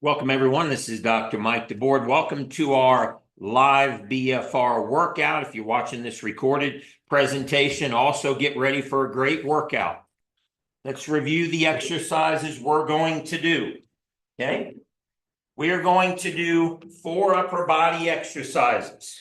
Welcome, everyone. This is Dr. Mike DeBoard. Welcome to our live BFR workout. If you're watching this recorded presentation, also get ready for a great workout. Let's review the exercises we're going to do. Okay? We are going to do 4 upper body exercises.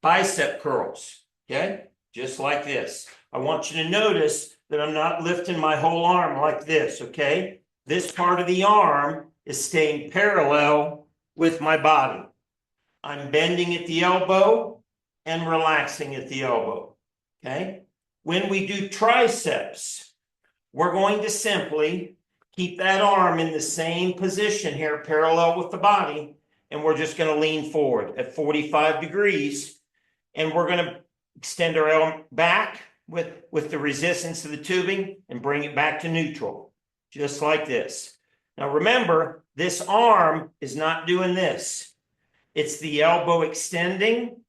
Bicep curls. Okay? Just like this. I want you to notice that I'm not lifting my whole arm like this. Okay? This part of the arm is staying parallel with my body. I'm bending at the elbow and relaxing at the elbow, okay? When we do triceps, we're going to simply keep that arm in the same position here, parallel with the body, and we're just going to lean forward at 45 degrees, and we're going to extend our arm back with the resistance of the tubing and bring it back to neutral, just like this. Now remember, this arm is not doing this. It's the elbow extending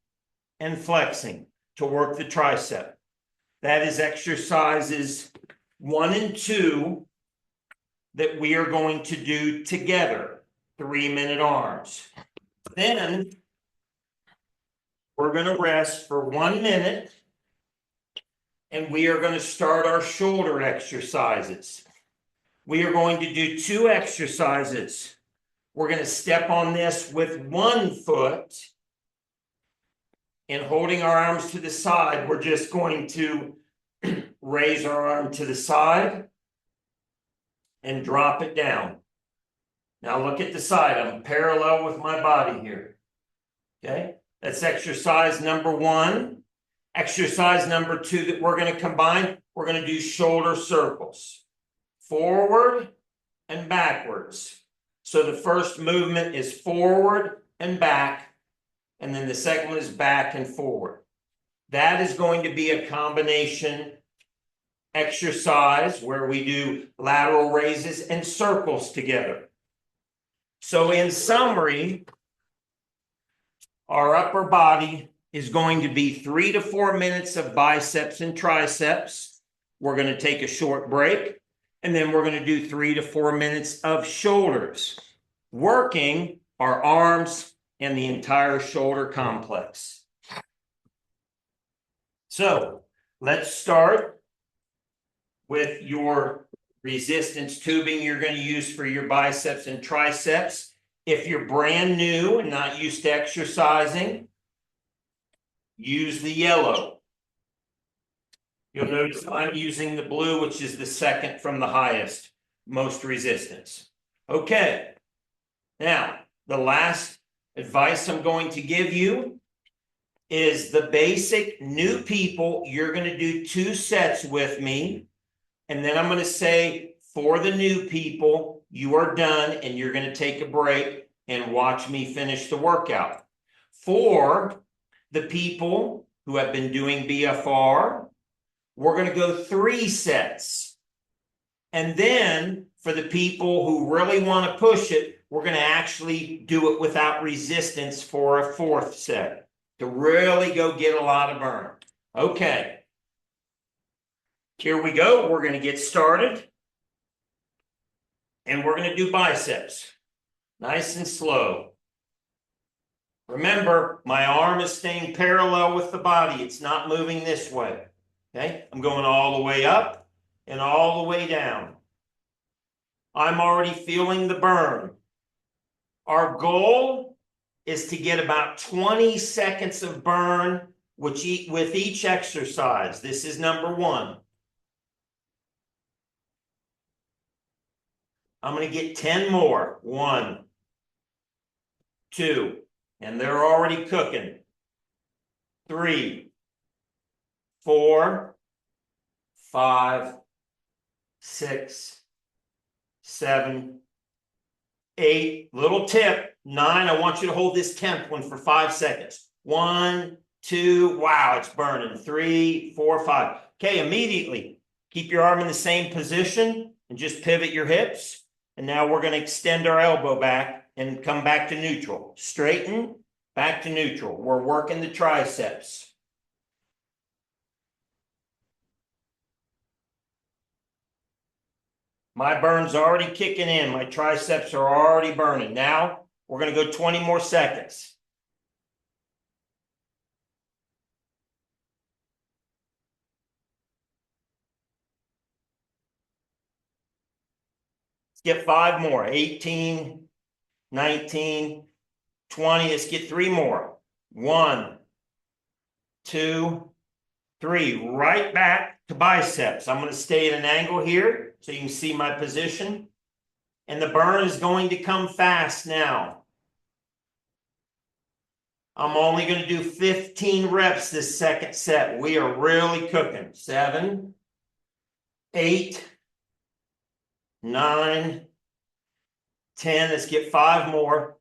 and flexing to work the tricep. That is exercises 1 and 2 that we are going to do together, 3-minute arms. Then we're going to rest for 1 minute, and we are going to start our shoulder exercises. We are going to do 2 exercises. We're going to step on this with 1 foot and holding our arms to the side. We're just going to raise our arm to the side and drop it down. Now look at the side. I'm parallel with my body here. Okay, that's exercise number 1. Exercise number 2 that we're going to combine, we're going to do shoulder circles. Forward and backwards. So the first movement is forward and back, and then the second one is back and forward. That is going to be a combination exercise where we do lateral raises and circles together. So in summary, our upper body is going to be 3 to 4 minutes of biceps and triceps. We're going to take a short break. And then we're going to do 3 to 4 minutes of shoulders, working our arms and the entire shoulder complex. So let's start with your resistance tubing you're going to use for your biceps and triceps. If you're brand new and not used to exercising, use the yellow. You'll notice I'm using the blue, which is the second from the highest, most resistance. Okay. Now, the last advice I'm going to give you is the basic new people. You're going to do 2 sets with me. And then I'm going to say, for the new people, you are done and you're going to take a break and watch me finish the workout. For the people who have been doing BFR, we're going to go 3 sets. And then for the people who really want to push it, we're going to actually do it without resistance for a 4th set to really go get a lot of burn. Okay. Here we go. We're going to get started. And we're going to do biceps. Nice and slow. Remember, my arm is staying parallel with the body. It's not moving this way. Okay, I'm going all the way up and all the way down. I'm already feeling the burn. Our goal is to get about 20 seconds of burn with each exercise. This is number 1. I'm going to get 10 more. 1, 2, and they're already cooking. 3, 4, 5, 6, 7, 8. Little tip. 9. I want you to hold this 10th one for 5 seconds. 1, 2. Wow, it's burning. 3, 4, 5. Okay, immediately keep your arm in the same position and just pivot your hips. And now we're going to extend our elbow back and come back to neutral. Straighten, back to neutral. We're working the triceps. My burn's already kicking in. My triceps are already burning. Now we're going to go 20 more seconds. Let's get 5 more. 18, 19, 20. Let's get 3 more. 1, 2, 3. Right back to biceps. I'm going to stay at an angle here so you can see my position. And the burn is going to come fast now. I'm only going to do 15 reps this second set. We are really cooking. 7, 8, 9, 10. Let's get 5 more.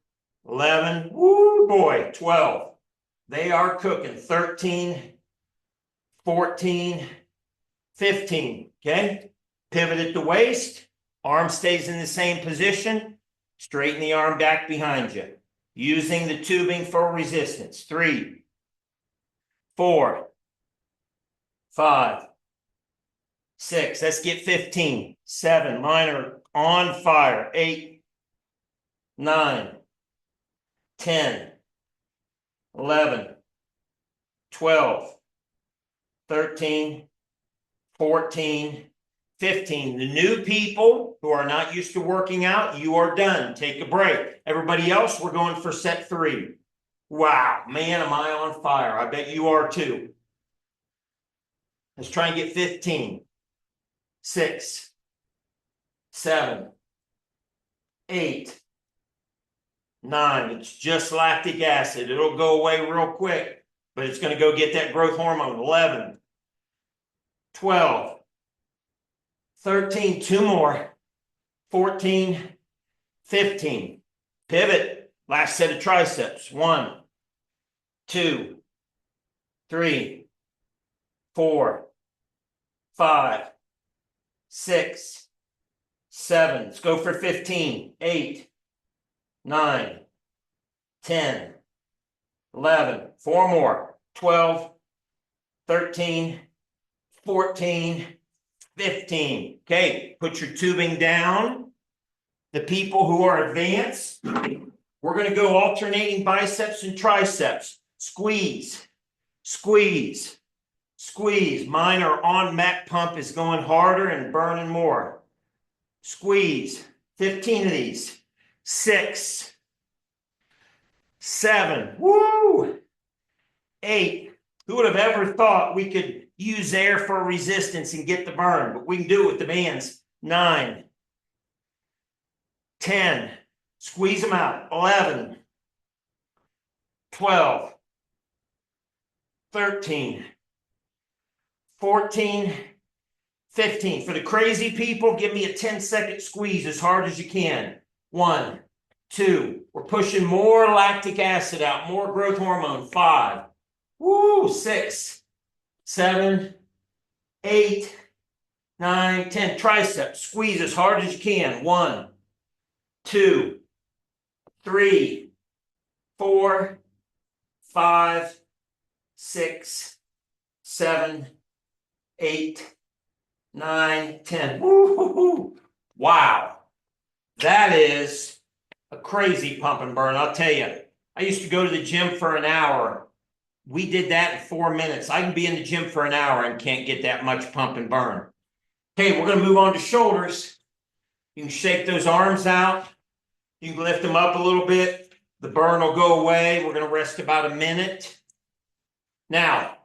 11. Woo, boy. 12. They are cooking. 13, 14, 15. Okay? Pivot at the waist. Arm stays in the same position. Straighten the arm back behind you. Using the tubing for resistance. 3, 4, 5, 6. Let's get 15. 7. Mine are on fire. 8, 9, 10, 11, 12, 13, 14, 15. The new people who are not used to working out, you are done. Take a break. Everybody else, we're going for set 3. Wow, man, am I on fire. I bet you are too. Let's try and get 15. 6, 7, 8, 9. It's just lactic acid. It'll go away real quick, but it's going to go get that growth hormone. 11, 12, 13, 2 more, 14, 15. Pivot. Last set of triceps. 1, 2, 3, 4, 5, 6, 7. Let's go for 15. 8, 9, 10, 11. 4 more. 12, 13, 14, 15. Okay, put your tubing down. The people who are advanced, we're going to go alternating biceps and triceps. Squeeze, squeeze, squeeze. Mine are on mat pump is going harder and burning more. Squeeze. 15 of these. 6, 7. Woo! 8. Who would have ever thought we could use air for resistance and get the burn? But we can do it with the bands. 9, 10. Squeeze them out. 11, 12, 13, 14, 15. For the crazy people, give me a 10-second squeeze as hard as you can. 1, 2. We're pushing more lactic acid out, more growth hormone. 5. Woo! 6, 7, 8, 9, 10. Triceps. Squeeze as hard as you can. 1, 2, 3, 4, 5, 6, 7, 8, 9, 10. Woo-hoo-hoo. Wow. That is a crazy pump and burn. I'll tell you, I used to go to the gym for an hour. We did that in 4 minutes. I can be in the gym for an hour and can't get that much pump and burn. Okay, we're going to move on to shoulders. You can shake those arms out. You can lift them up a little bit. The burn will go away. We're going to rest about a minute. Now,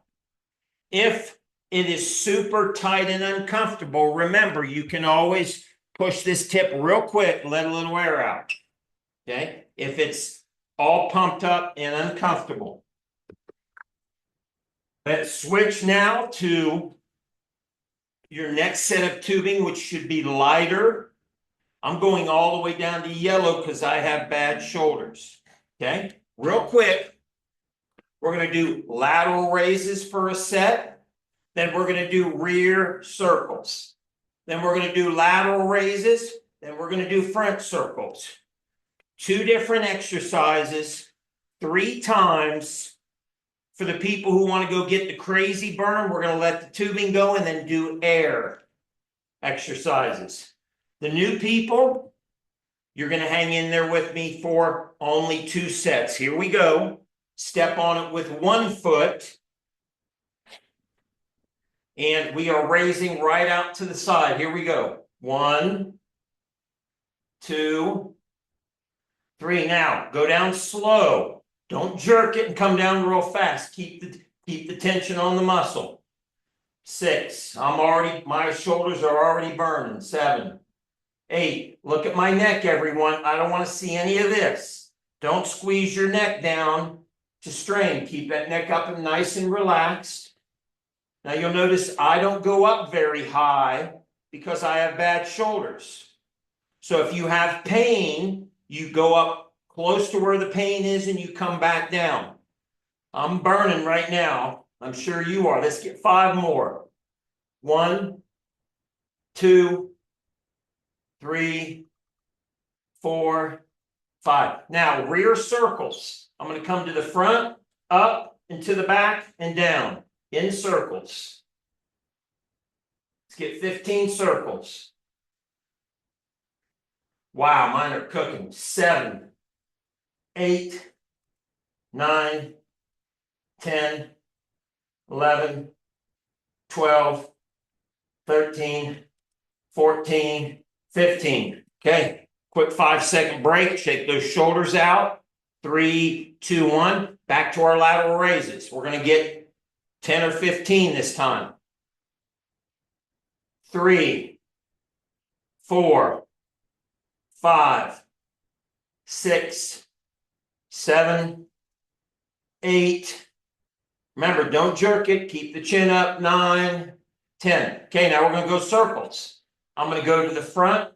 if it is super tight and uncomfortable, remember, you can always push this tip real quick, let a little air out. Okay? If it's all pumped up and uncomfortable. Let's switch now to your next set of tubing, which should be lighter. I'm going all the way down to yellow because I have bad shoulders. Okay? Real quick, we're going to do lateral raises for a set. Then we're going to do rear circles. Then we're going to do lateral raises. Then we're going to do front circles. 2 different exercises, 3 times. For the people who want to go get the crazy burn, we're going to let the tubing go and then do air exercises. The new people, you're going to hang in there with me for only 2 sets. Here we go. Step on it with 1 foot. And we are raising right out to the side. Here we go. 1, 2, 3. Now, go down slow. Don't jerk it and come down real fast. Keep the tension on the muscle. 6. My shoulders are already burning. 7, 8. Look at my neck, everyone. I don't want to see any of this. Don't squeeze your neck down to strain. Keep that neck up and nice and relaxed. Now you'll notice I don't go up very high because I have bad shoulders. So if you have pain, you go up close to where the pain is and you come back down. I'm burning right now. I'm sure you are. Let's get 5 more. 1, 2, 3, 4, 5. Now rear circles. I'm going to come to the front, up, and to the back, and down. In circles. Let's get 15 circles. Wow, mine are cooking. 7, 8, 9, 10, 11, 12, 13, 14, 15. Okay, quick 5-second break. Shake those shoulders out. 3, 2, 1. Back to our lateral raises. We're going to get 10 or 15 this time. 3, 4, 5, 6, 7, 8. Remember, don't jerk it. Keep the chin up. 9, 10. Okay, now we're going to go circles. I'm going to go to the front.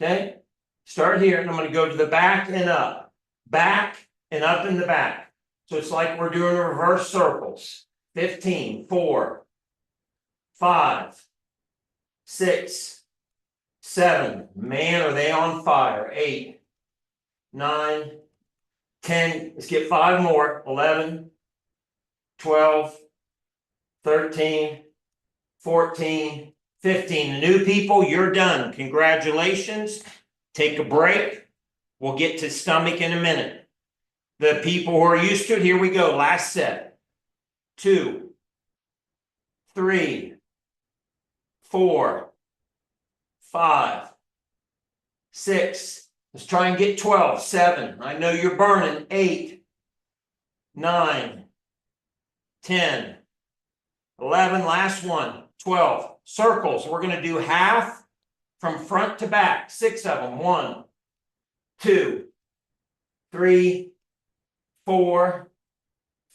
Okay, start here, and I'm going to go to the back and up. Back and up in the back. So it's like we're doing reverse circles. 15, 4, 5, 6, 7. Man, are they on fire. 8, 9, 10. Let's get 5 more. 11, 12, 13, 14, 15. The new people, you're done. Congratulations. Take a break. We'll get to stomach in a minute. The people who are used to it, here we go. Last set. 2, 3, 4, 5, 6. Let's try and get 12. 7. I know you're burning. 8, 9, 10, 11. Last one. 12. Circles. We're going to do half from front to back. 6 of them. 1, 2, 3, 4,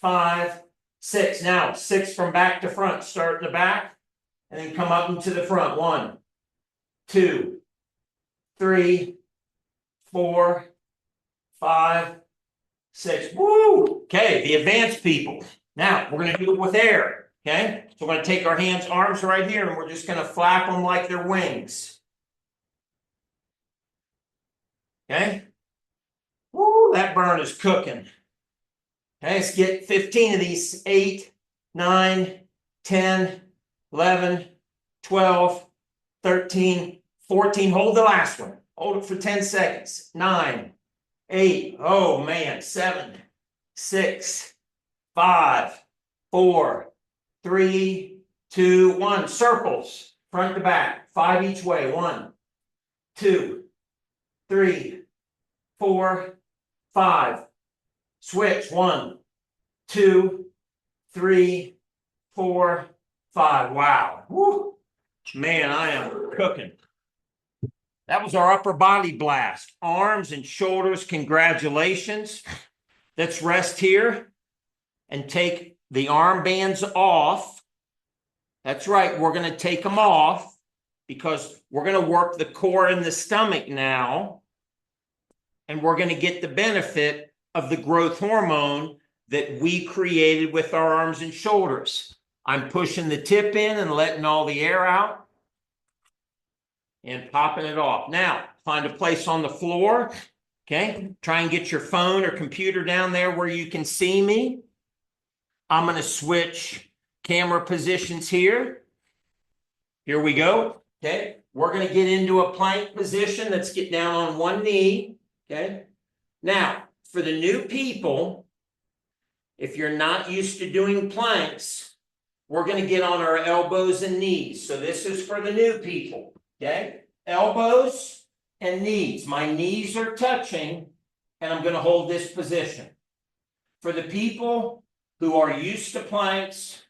5, 6. Now 6 from back to front. Start in the back and then come up into the front. 1, 2, 3, 4, 5, 6. Woo! Okay, the advanced people. Now we're going to do it with air. Okay, so we're going to take our hands, arms right here, and we're just going to flap them like they're wings. Okay. Woo! That burn is cooking. Okay, let's get 15 of these. 8, 9, 10, 11, 12, 13, 14. Hold the last one. Hold it for 10 seconds. 9, 8. Oh, man. 7, 6, 5, 4, 3, 2, 1. Circles. Front to back. 5 each way. 1, 2, 3, 4, 5. Switch. 1, 2, 3, 4, 5. Wow. Woo. Man, I am cooking. That was our upper body blast. Arms and shoulders, congratulations. Let's rest here and take the armbands off. That's right, we're going to take them off because we're going to work the core and the stomach now. And we're going to get the benefit of the growth hormone that we created with our arms and shoulders. I'm pushing the tip in and letting all the air out and popping it off. Now, find a place on the floor. Okay, try and get your phone or computer down there where you can see me. I'm going to switch camera positions here. Here we go. Okay, we're going to get into a plank position. Let's get down on one knee. Okay, now for the new people, if you're not used to doing planks, we're going to get on our elbows and knees. So this is for the new people. Okay, elbows and knees. My knees are touching, and I'm going to hold this position. For the people who are used to planks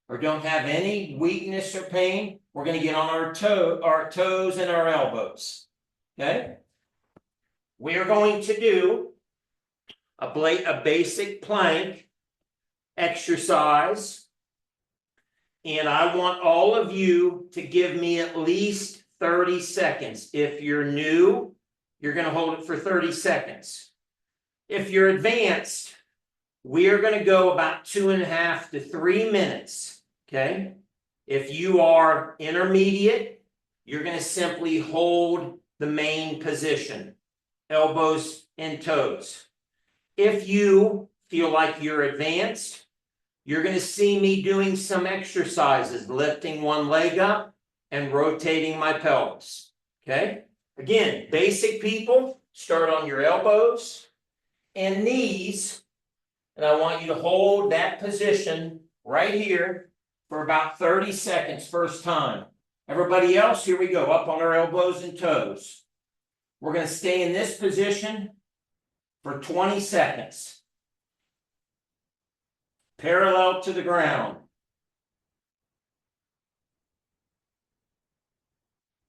or don't have any weakness or pain, we're going to get on our toes and our elbows. Okay? We are going to do a basic plank exercise, and I want all of you to give me at least 30 seconds. If you're new, you're going to hold it for 30 seconds. If you're advanced, we are going to go about 2.5 to 3 minutes. Okay? If you are intermediate, you're going to simply hold the main position, elbows and toes. If you feel like you're advanced, you're going to see me doing some exercises, lifting one leg up and rotating my pelvis. Okay? Again, basic people, start on your elbows and knees, and I want you to hold that position right here for about 30 seconds first time. Everybody else, here we go, up on our elbows and toes. We're going to stay in this position for 20 seconds. Parallel to the ground.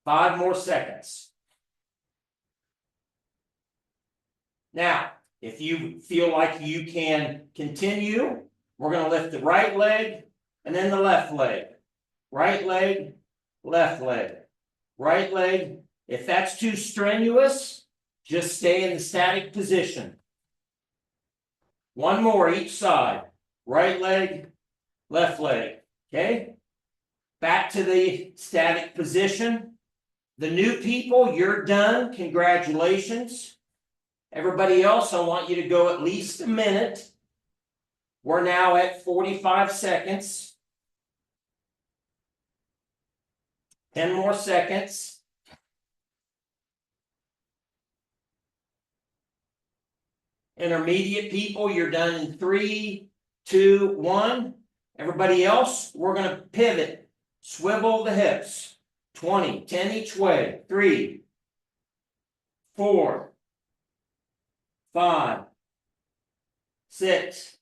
5 more seconds. Now, if you feel like you can continue, we're going to lift the right leg and then the left leg. Right leg, left leg. Right leg. If that's too strenuous, just stay in the static position. One more each side. Right leg, left leg. Okay? Back to the static position. The new people, you're done. Congratulations. Everybody else, I want you to go at least a minute. We're now at 45 seconds. 10 more seconds. Intermediate people, you're done in 3, 2, 1. Everybody else, we're going to pivot. Swivel the hips. 20, 10 each way. 3, 4, 5, 6,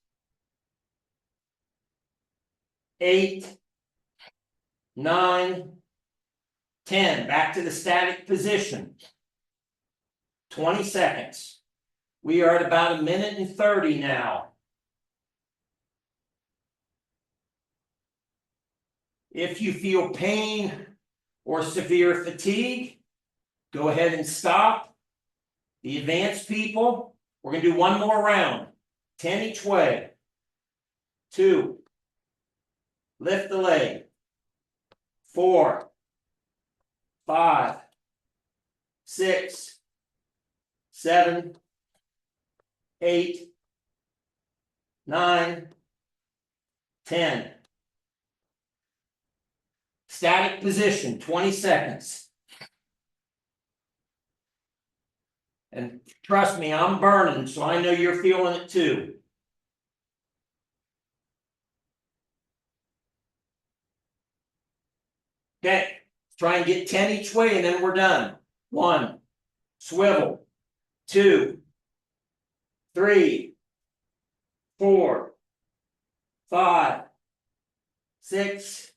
8, 9, 10. Back to the static position. 20 seconds. We are at about 1:30 now. If you feel pain or severe fatigue, go ahead and stop. The advanced people, we're going to do one more round. 10 each way. 2. Lift the leg. 4, 5, 6, 7, 8, 9, 10. Static position, 20 seconds. And trust me, I'm burning, so I know you're feeling it too. Okay, try and get 10 each way and then we're done. 1, swivel. 2, 3, 4, 5, 6,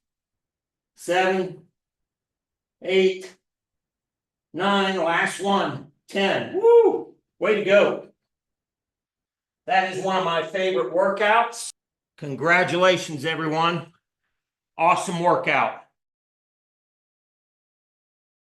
7, 8, 9, last one, 10. Woo! Way to go. That is one of my favorite workouts. Congratulations, everyone. Awesome workout.